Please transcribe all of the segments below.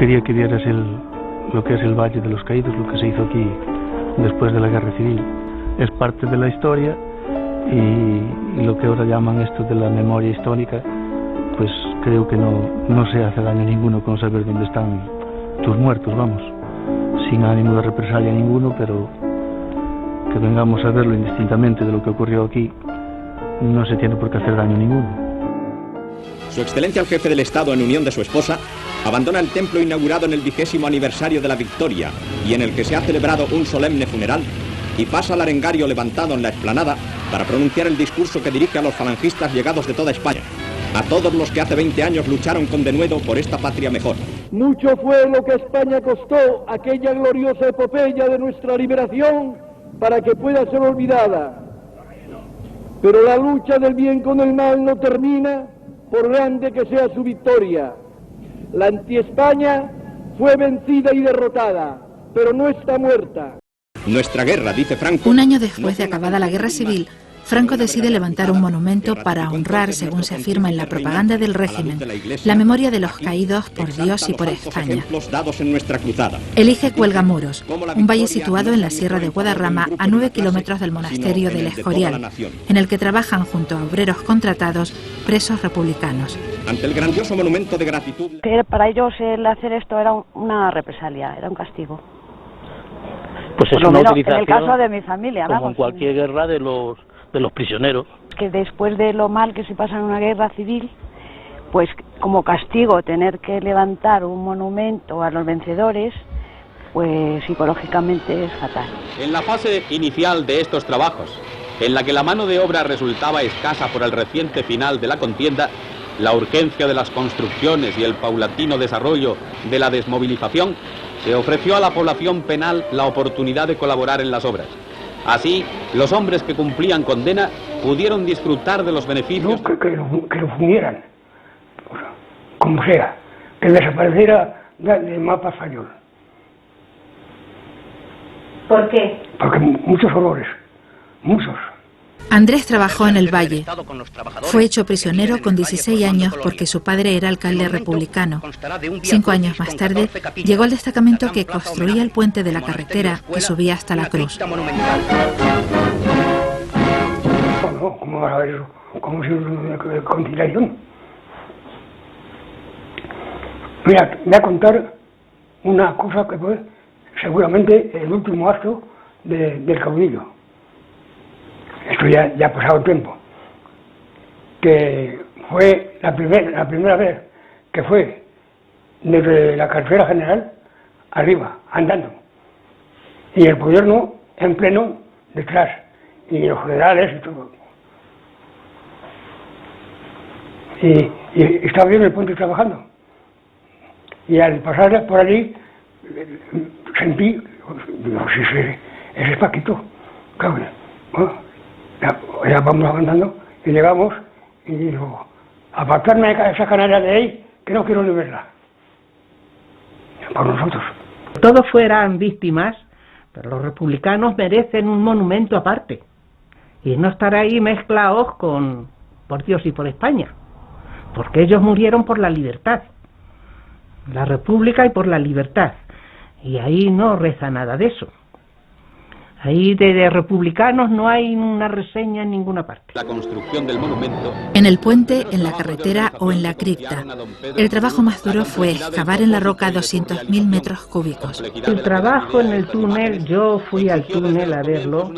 quería que vieras lo que es el Valle de los Caídos, lo que se hizo aquí después de la Guerra Civil. Es parte de la historia y lo que ahora llaman esto de la memoria histórica, pues creo que no se hace daño ninguno con saber dónde están tus muertos, vamos, sin ánimo de represalia ninguno, pero que vengamos a verlo indistintamente de lo que ocurrió aquí, no se tiene por qué hacer daño ninguno. Su Excelencia el Jefe del Estado, en unión de su esposa, abandona el templo inaugurado en el 20º aniversario de la victoria y en el que se ha celebrado un solemne funeral, y pasa al arengario levantado en la explanada para pronunciar el discurso que dirige a los falangistas llegados de toda España, a todos los que hace 20 años lucharon con denuedo por esta patria mejor. Mucho fue lo que a España costó aquella gloriosa epopeya de nuestra liberación para que pueda ser olvidada. Pero la lucha del bien con el mal no termina, por grande que sea su victoria. La anti-España fue vencida y derrotada, pero no está muerta. Nuestra guerra, dice Franco... Un año después de acabada la Guerra Civil, Franco decide levantar un monumento para honrar, según se afirma en la propaganda del régimen, la memoria de los caídos por Dios y por España. Elige Cuelgamuros, un valle situado en la Sierra de Guadarrama, a 9 kilómetros del monasterio del Escorial, en el que trabajan junto a obreros contratados presos republicanos. Ante el grandioso monumento de gratitud... Para ellos el hacer esto era una represalia, era un castigo. Pues es una utilización, en el caso de mi familia, como en cualquier guerra, de los prisioneros. Que después de lo mal que se pasa en una guerra civil, pues como castigo tener que levantar un monumento a los vencedores, pues psicológicamente es fatal. En la fase inicial de estos trabajos, en la que la mano de obra resultaba escasa por el reciente final de la contienda, la urgencia de las construcciones y el paulatino desarrollo de la desmovilización, se ofreció a la población penal la oportunidad de colaborar en las obras. Así, los hombres que cumplían condena pudieron disfrutar de los beneficios... No, que lo fundieran, o sea, como sea, que desapareciera del mapa español. ¿Por qué? Porque muchos horrores, muchos. Andrés trabajó en el Valle. Fue hecho prisionero con 16 años porque su padre era alcalde republicano. 5 años más tarde, llegó al destacamento que construía el puente de la carretera que subía hasta la cruz. Bueno, ¿cómo vas a ver eso? ¿Cómo si es conciliación? Mira, voy a contar una cosa que fue seguramente el último acto del caudillo. Esto ya ha pasado tiempo, que fue la primera vez que fue desde la carretera general arriba, andando, y el gobierno en pleno detrás, y los generales y todo. Y estaba bien el puente trabajando, y al pasar por allí sentí, no sé si ese es Paquito, cabrón, bueno, ya vamos avanzando y llegamos y digo, apartarme de esa canalla de ahí, que no quiero ni verla. Por nosotros. Todos fueran víctimas, pero los republicanos merecen un monumento aparte. Y no estar ahí mezclados por Dios y por España. Porque ellos murieron por la libertad. La república y por la libertad. Y ahí no reza nada de eso. Ahí de republicanos no hay una reseña en ninguna parte. La construcción del monumento... En el puente, en la carretera o en la cripta. El trabajo más duro fue excavar en la roca 200.000 metros cúbicos. El trabajo en el túnel, yo fui al túnel a verlo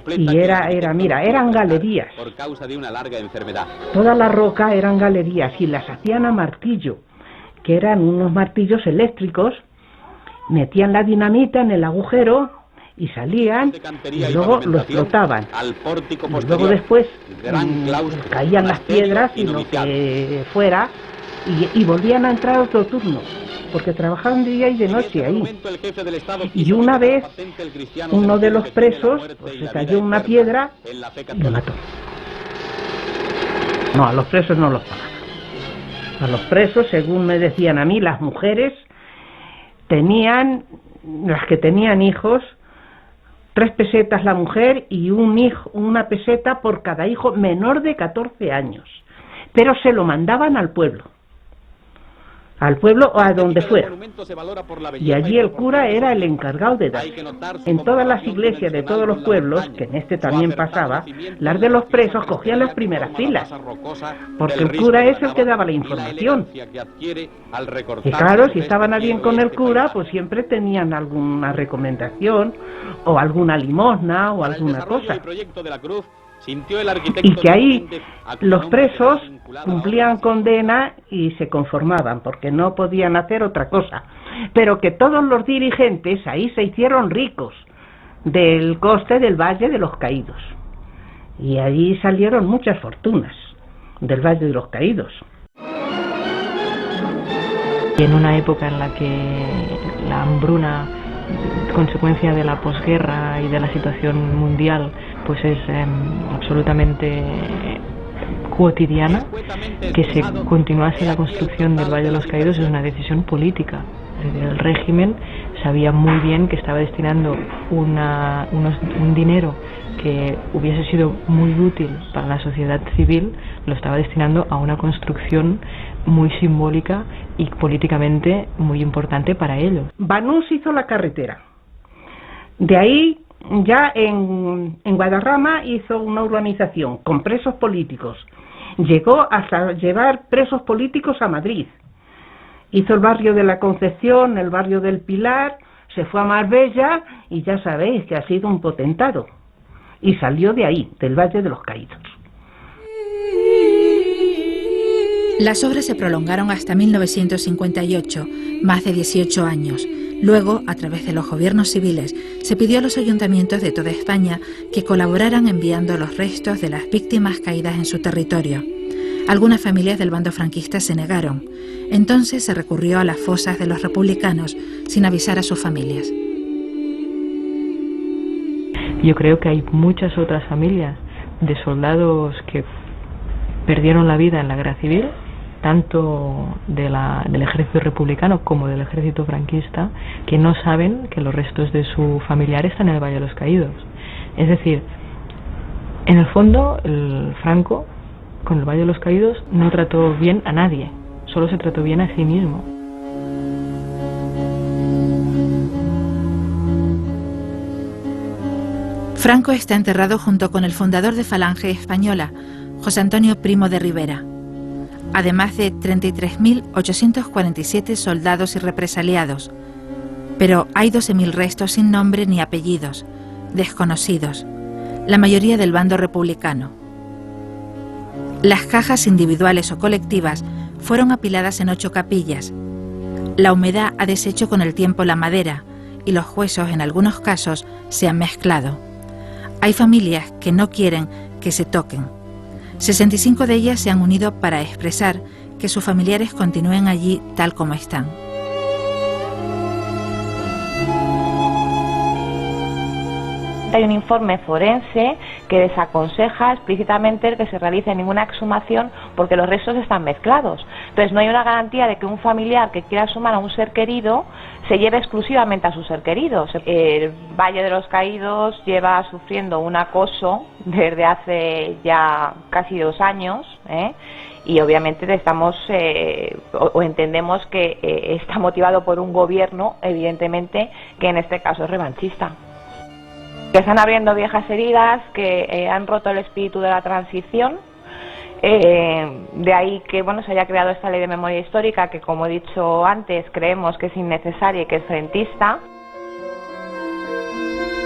y eran galerías. Por causa de una larga enfermedad. Toda la roca eran galerías y las hacían a martillo, que eran unos martillos eléctricos, metían la dinamita en el agujero y salían y luego lo explotaban. Y luego después caían las piedras y lo que fuera y volvían a entrar otro turno, porque trabajaban de día y de noche ahí. Y una vez uno de los presos pues, se cayó una piedra y lo mató. No, a los presos no los pagaban. A los presos, según me decían a mí, las mujeres tenían, las que tenían hijos, 3 pesetas la mujer y una peseta por cada hijo menor de 14 años. Pero se lo mandaban al pueblo. al pueblo o a donde fuera. Y allí el cura era el encargado de dar. En todas las iglesias de todos los pueblos, que en este también pasaba, las de los presos cogían las primeras filas, porque el cura es el que daba la información. Y claro, si estaban a bien con el cura, pues siempre tenían alguna recomendación, o alguna limosna, o alguna cosa. Y que ahí los presos cumplían condena y se conformaban, porque no podían hacer otra cosa. Pero que todos los dirigentes ahí se hicieron ricos del coste del Valle de los Caídos. Y allí salieron muchas fortunas del Valle de los Caídos. Y en una época en la que la hambruna, consecuencia de la posguerra y de la situación mundial, pues es absolutamente cotidiana, que se continuase la construcción del Valle de los Caídos es una decisión política. El régimen sabía muy bien que estaba destinando un dinero que hubiese sido muy útil para la sociedad civil, lo estaba destinando a una construcción muy simbólica y políticamente muy importante para ellos. Banús hizo la carretera. De ahí ya en Guadarrama hizo una urbanización con presos políticos. Llegó hasta llevar presos políticos a Madrid. Hizo el barrio de la Concepción, el barrio del Pilar, se fue a Marbella y ya sabéis que ha sido un potentado. Y salió de ahí, del Valle de los Caídos. Las obras se prolongaron hasta 1958, más de 18 años. Luego, a través de los gobiernos civiles, se pidió a los ayuntamientos de toda España que colaboraran enviando los restos de las víctimas caídas en su territorio. Algunas familias del bando franquista se negaron. Entonces se recurrió a las fosas de los republicanos sin avisar a sus familias. Yo creo que hay muchas otras familias de soldados que perdieron la vida en la guerra civil, tanto del ejército republicano como del ejército franquista, que no saben que los restos de su familiar están en el Valle de los Caídos. Es decir, en el fondo, el Franco, con el Valle de los Caídos, no trató bien a nadie, solo se trató bien a sí mismo. Franco está enterrado junto con el fundador de Falange Española, José Antonio Primo de Rivera, además de 33.847 soldados y represaliados. Pero hay 12.000 restos sin nombre ni apellidos, desconocidos, la mayoría del bando republicano. Las cajas individuales o colectivas fueron apiladas en 8 capillas. La humedad ha deshecho con el tiempo la madera y los huesos en algunos casos se han mezclado. Hay familias que no quieren que se toquen. 65 de ellas se han unido para expresar que sus familiares continúen allí tal como están. Hay un informe forense que desaconseja explícitamente el que se realice ninguna exhumación porque los restos están mezclados. Entonces no hay una garantía de que un familiar que quiera exhumar a un ser querido se lleve exclusivamente a su ser querido. El Valle de los Caídos lleva sufriendo un acoso desde hace ya casi 2 años, y obviamente estamos o entendemos que está motivado por un gobierno, evidentemente, que en este caso es revanchista. Que están abriendo viejas heridas que han roto el espíritu de la transición. De ahí que se haya creado esta ley de memoria histórica que, como he dicho antes, creemos que es innecesaria y que es frentista.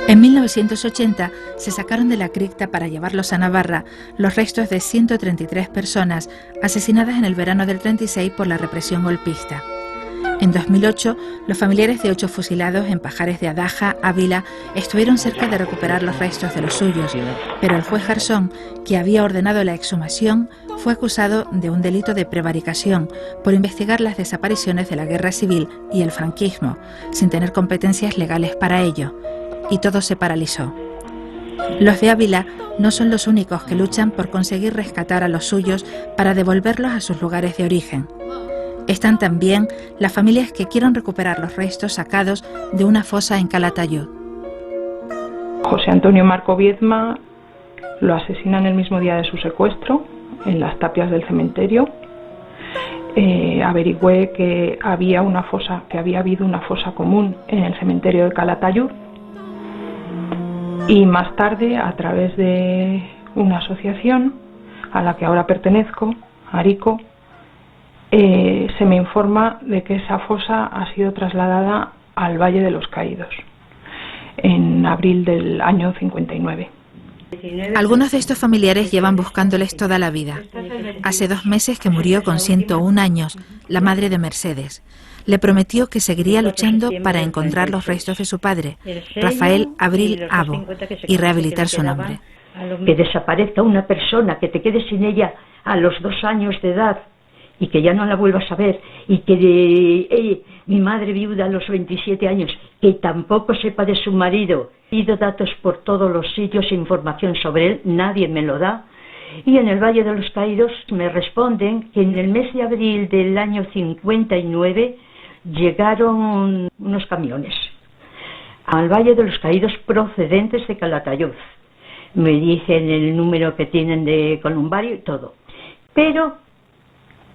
En 1980 se sacaron de la cripta para llevarlos a Navarra los restos de 133 personas asesinadas en el verano del 36 por la represión golpista. En 2008, los familiares de 8 fusilados en Pajares de Adaja, Ávila, estuvieron cerca de recuperar los restos de los suyos, pero el juez Garzón, que había ordenado la exhumación, fue acusado de un delito de prevaricación por investigar las desapariciones de la guerra civil y el franquismo, sin tener competencias legales para ello, y todo se paralizó. Los de Ávila no son los únicos que luchan por conseguir rescatar a los suyos para devolverlos a sus lugares de origen. Están también las familias que quieren recuperar los restos sacados de una fosa en Calatayud. José Antonio Marco Viedma lo asesinan el mismo día de su secuestro, en las tapias del cementerio. averigüé que había habido una fosa común en el cementerio de Calatayud, y más tarde, a través de una asociación a la que ahora pertenezco, ARICO, se me informa de que esa fosa ha sido trasladada al Valle de los Caídos en abril del año 59. Algunos de estos familiares llevan buscándoles toda la vida. Hace 2 meses que murió con 101 años la madre de Mercedes. Le prometió que seguiría luchando para encontrar los restos de su padre, Rafael Abril Abo, y rehabilitar su nombre. Que desaparezca una persona, que te quedes sin ella a los 2 años de edad y que ya no la vuelvas a ver, y que mi madre viuda a los 27 años, que tampoco sepa de su marido. Pido datos por todos los sitios, información sobre él, nadie me lo da. Y en el Valle de los Caídos me responden que en el mes de abril del año 59 llegaron unos camiones al Valle de los Caídos procedentes de Calatayud. Me dicen el número que tienen de columbario y todo, pero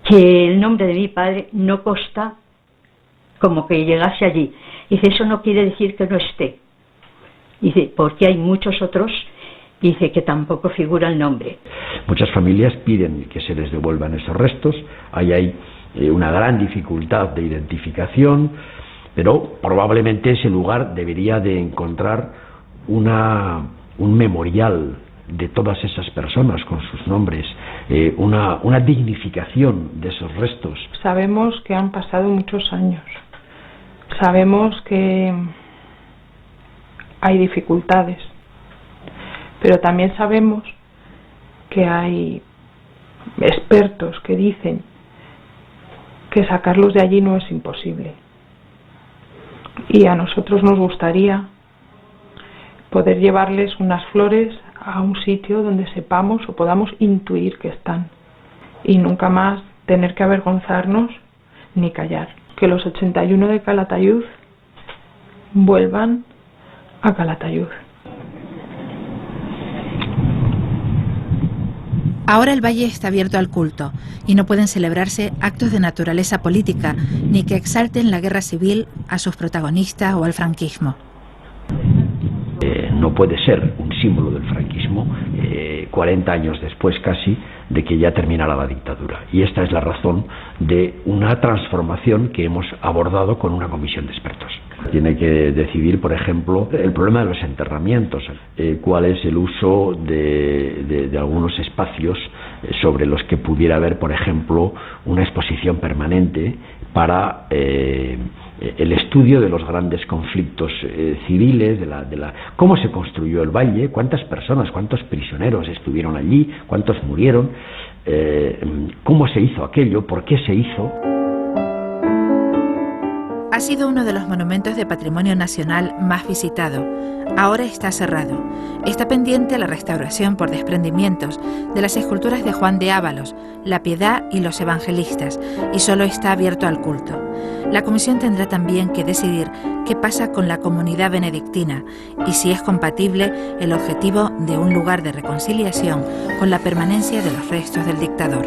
que el nombre de mi padre no consta como que llegase allí. Dice, eso no quiere decir que no esté. Dice, porque hay muchos otros, dice, que tampoco figura el nombre. Muchas familias piden que se les devuelvan esos restos. Ahí hay una gran dificultad de identificación, pero probablemente ese lugar debería de encontrar un memorial de todas esas personas con sus nombres, una dignificación de esos restos. Sabemos que han pasado muchos años, sabemos que hay dificultades, pero también sabemos que hay expertos que dicen que sacarlos de allí no es imposible, y a nosotros nos gustaría poder llevarles unas flores a un sitio donde sepamos o podamos intuir que están, y nunca más tener que avergonzarnos ni callar. Que los 81 de Calatayud vuelvan a Calatayud. Ahora el valle está abierto al culto y no pueden celebrarse actos de naturaleza política ni que exalten la guerra civil, a sus protagonistas o al franquismo. No puede ser un símbolo del franquismo 40 años después casi de que ya terminara la dictadura. Y esta es la razón de una transformación que hemos abordado con una comisión de expertos. Tiene que decidir, por ejemplo, el problema de los enterramientos, cuál es el uso de algunos espacios sobre los que pudiera haber, por ejemplo, una exposición permanente para el estudio de los grandes conflictos civiles, cómo se construyó el valle, cuántas personas, cuántos prisioneros estuvieron allí, cuántos murieron, cómo se hizo aquello, por qué se hizo. Ha sido uno de los monumentos de patrimonio nacional más visitado. Ahora está cerrado. Está pendiente la restauración por desprendimientos de las esculturas de Juan de Ábalos, La Piedad y los Evangelistas, y solo está abierto al culto. La comisión tendrá también que decidir qué pasa con la comunidad benedictina y si es compatible el objetivo de un lugar de reconciliación con la permanencia de los restos del dictador.